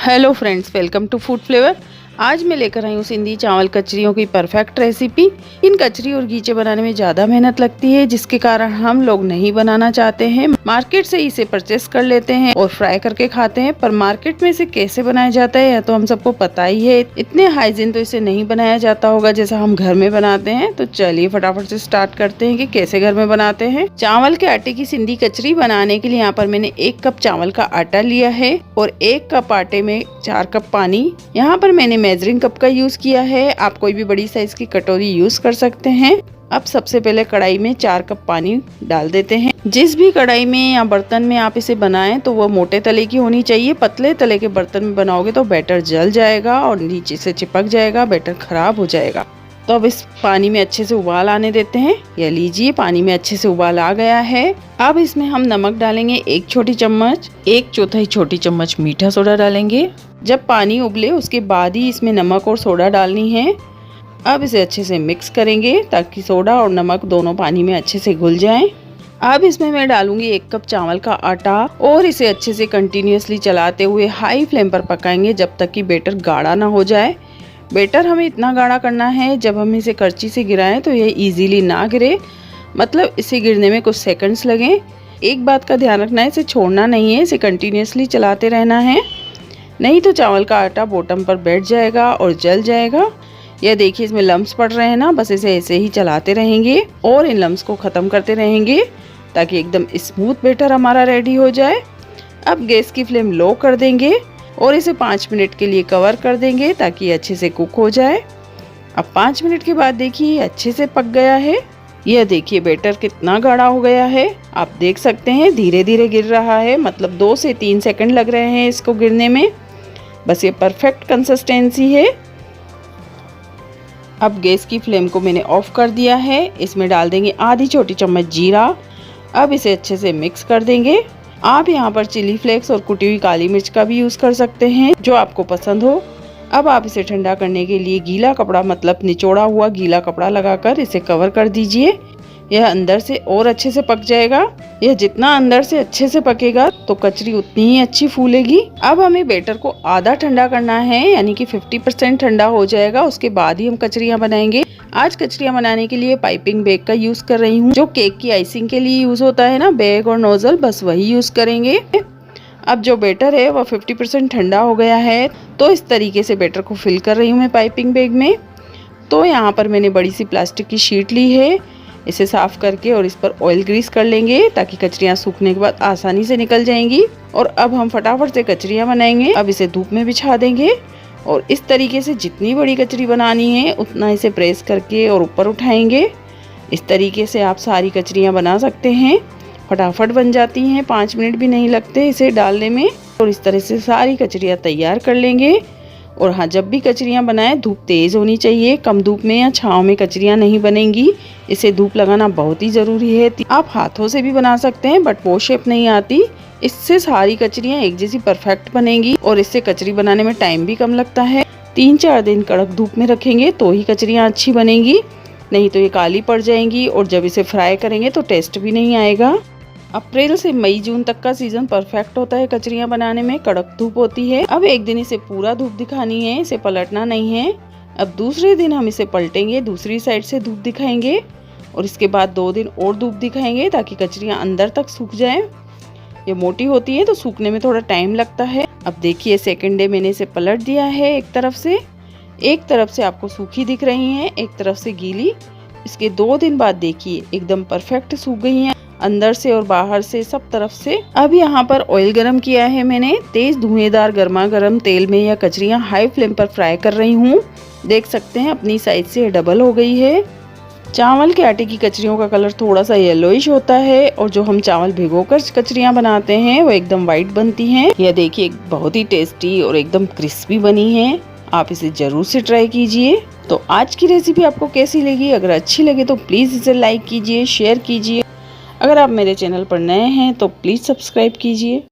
Hello friends, welcome to food flavour. आज मैं लेकर आई हूँ सिंधी चावल कचरियों की परफेक्ट रेसिपी। इन कचरी और गीचे बनाने में ज़्यादा मेहनत लगती है, जिसके कारण हम लोग नहीं बनाना चाहते हैं। मार्केट से इसे परचेस कर लेते हैं और फ्राई करके खाते हैं, पर मार्केट में इसे कैसे बनाया जाता है यह तो हम सबको पता ही है। इतने हाइजीन तो इसे नहीं बनाया जाता होगा जैसा हम घर में बनाते हैं। तो चलिए फटाफट से स्टार्ट करते हैं कि कैसे घर में बनाते हैं। चावल के आटे की सिंधी कचरी बनाने के लिए यहाँ पर मैंने 1 कप चावल का आटा लिया है और 1 कप आटे में 4 कप पानी। यहाँ पर मैंने मेजरिंग कप का यूज किया है, आप कोई भी बड़ी साइज की कटोरी यूज कर सकते हैं। अब सबसे पहले कढ़ाई में 4 कप पानी डाल देते हैं। जिस भी कढ़ाई में या बर्तन में आप इसे बनाएं तो वह मोटे तले की होनी चाहिए। पतले तले के बर्तन में बनाओगे तो बैटर जल जाएगा और नीचे से चिपक जाएगा, बैटर खराब हो जाएगा। तो अब इस पानी में अच्छे से उबाल आने देते हैं। यह लीजिए, पानी में अच्छे से उबाल आ गया है। अब इसमें हम नमक डालेंगे 1 छोटी चम्मच, 1/4 छोटी चम्मच मीठा सोडा डालेंगे। जब पानी उबले उसके बाद ही इसमें नमक और सोडा डालनी है। अब इसे अच्छे से मिक्स करेंगे ताकि सोडा और नमक दोनों पानी में अच्छे से घुल जाएं। अब इसमें मैं डालूंगी 1 कप चावल का आटा और इसे अच्छे से कंटिन्यूअसली चलाते हुए हाई फ्लेम पर पकाएंगे जब तक कि बैटर गाढ़ा ना हो जाए। बैटर हमें इतना गाढ़ा करना है जब हम इसे करछी से गिराएं तो यह इजीली ना गिरे, मतलब इसे गिरने में कुछ सेकंड्स लगें। एक बात का ध्यान रखना है, इसे छोड़ना नहीं है, इसे कंटिन्यूअसली चलाते रहना है, नहीं तो चावल का आटा बॉटम पर बैठ जाएगा और जल जाएगा। यह देखिए, इसमें लम्स पड़ रहे हैं ना, बस इसे ऐसे ही चलाते रहेंगे और इन लम्स को ख़त्म करते रहेंगे ताकि एकदम स्मूथ बैटर हमारा रेडी हो जाए। अब गैस की फ्लेम लो कर देंगे और इसे 5 मिनट के लिए कवर कर देंगे ताकि अच्छे से कुक हो जाए। अब 5 मिनट के बाद देखिए अच्छे से पक गया है। यह देखिए बैटर कितना गाढ़ा हो गया है, आप देख सकते हैं धीरे धीरे गिर रहा है, मतलब 2 से 3 सेकंड लग रहे हैं इसको गिरने में। बस ये परफेक्ट कंसिस्टेंसी है। अब गैस की फ्लेम को मैंने ऑफ कर दिया है। इसमें डाल देंगे आधी छोटी चम्मच जीरा। अब इसे अच्छे से मिक्स कर देंगे। आप यहाँ पर चिली फ्लेक्स और कुटी हुई काली मिर्च का भी यूज़ कर सकते हैं, जो आपको पसंद हो। अब आप इसे ठंडा करने के लिए गीला कपड़ा, मतलब निचोड़ा हुआ गीला कपड़ा लगाकर इसे कवर कर दीजिए। यह अंदर से और अच्छे से पक जाएगा। यह जितना अंदर से अच्छे से पकेगा तो कचरी उतनी ही अच्छी फूलेगी। अब हमें बैटर को आधा ठंडा करना है, यानी कि 50% ठंडा हो जाएगा, उसके बाद ही हम कचरियाँ बनाएंगे। आज कचरियाँ बनाने के लिए पाइपिंग बैग का यूज कर रही हूँ, जो केक की आइसिंग के लिए यूज होता है ना, बैग और नोजल, बस वही यूज करेंगे। अब जो बैटर है वह 50% ठंडा हो गया है, तो इस तरीके से बैटर को फिल कर रही हूँ मैं पाइपिंग बैग में। तो यहाँ पर मैंने बड़ी सी प्लास्टिक की शीट ली है, इसे साफ करके और इस पर ऑयल ग्रीस कर लेंगे ताकि कचरियाँ सूखने के बाद आसानी से निकल जाएंगी। और अब हम फटाफट से कचरियाँ बनाएंगे। अब इसे धूप में बिछा देंगे और इस तरीके से जितनी बड़ी कचरी बनानी है उतना इसे प्रेस करके और ऊपर उठाएंगे। इस तरीके से आप सारी कचरियाँ बना सकते हैं, फटाफट बन जाती हैं, 5 मिनट भी नहीं लगते इसे डालने में। और इस तरह से सारी कचरियाँ तैयार कर लेंगे। और हाँ, जब भी कचरियाँ बनाएं धूप तेज़ होनी चाहिए, कम धूप में या छाँव में कचरियाँ नहीं बनेंगी, इसे धूप लगाना बहुत ही ज़रूरी है। आप हाथों से भी बना सकते हैं, बट वो शेप नहीं आती। इससे सारी कचरियाँ एक जैसी परफेक्ट बनेंगी और इससे कचरी बनाने में टाइम भी कम लगता है। 3-4 दिन कड़क धूप में रखेंगे तो ही कचरियाँ अच्छी बनेंगी, नहीं तो ये काली पड़ जाएंगी और जब इसे फ्राई करेंगे तो टेस्ट भी नहीं आएगा। अप्रैल से मई जून तक का सीजन परफेक्ट होता है कचरियाँ बनाने में, कड़क धूप होती है। अब एक दिन इसे पूरा धूप दिखानी है, इसे पलटना नहीं है। अब दूसरे दिन हम इसे पलटेंगे, दूसरी साइड से धूप दिखाएंगे और इसके बाद 2 दिन और धूप दिखाएंगे ताकि कचरियाँ अंदर तक सूख जाएं। ये मोटी होती है तो सूखने में थोड़ा टाइम लगता है। अब देखिए सेकेंड डे मैंने इसे पलट दिया है। एक तरफ से आपको सूखी दिख रही है, एक तरफ से गीली। इसके 2 दिन बाद देखिए एकदम परफेक्ट सूख गई हैं, अंदर से और बाहर से, सब तरफ से। अब यहाँ पर ऑयल गरम किया है मैंने, तेज धुएंदार गर्मा गर्म तेल में यह कचरियाँ हाई फ्लेम पर फ्राई कर रही हूँ। देख सकते हैं अपनी साइज से डबल हो गई है। चावल के आटे की कचरियों का कलर थोड़ा सा येलोइश होता है और जो हम चावल भिगोकर कचरियाँ बनाते हैं वो एकदम वाइट बनती हैं। यह देखिए बहुत ही टेस्टी और एकदम क्रिस्पी बनी है, आप इसे जरूर से ट्राई कीजिए। तो आज की रेसिपी आपको कैसी लगी? अगर अच्छी लगे तो प्लीज़ इसे लाइक कीजिए, शेयर कीजिए। अगर आप मेरे चैनल पर नए हैं तो प्लीज़ सब्सक्राइब कीजिए।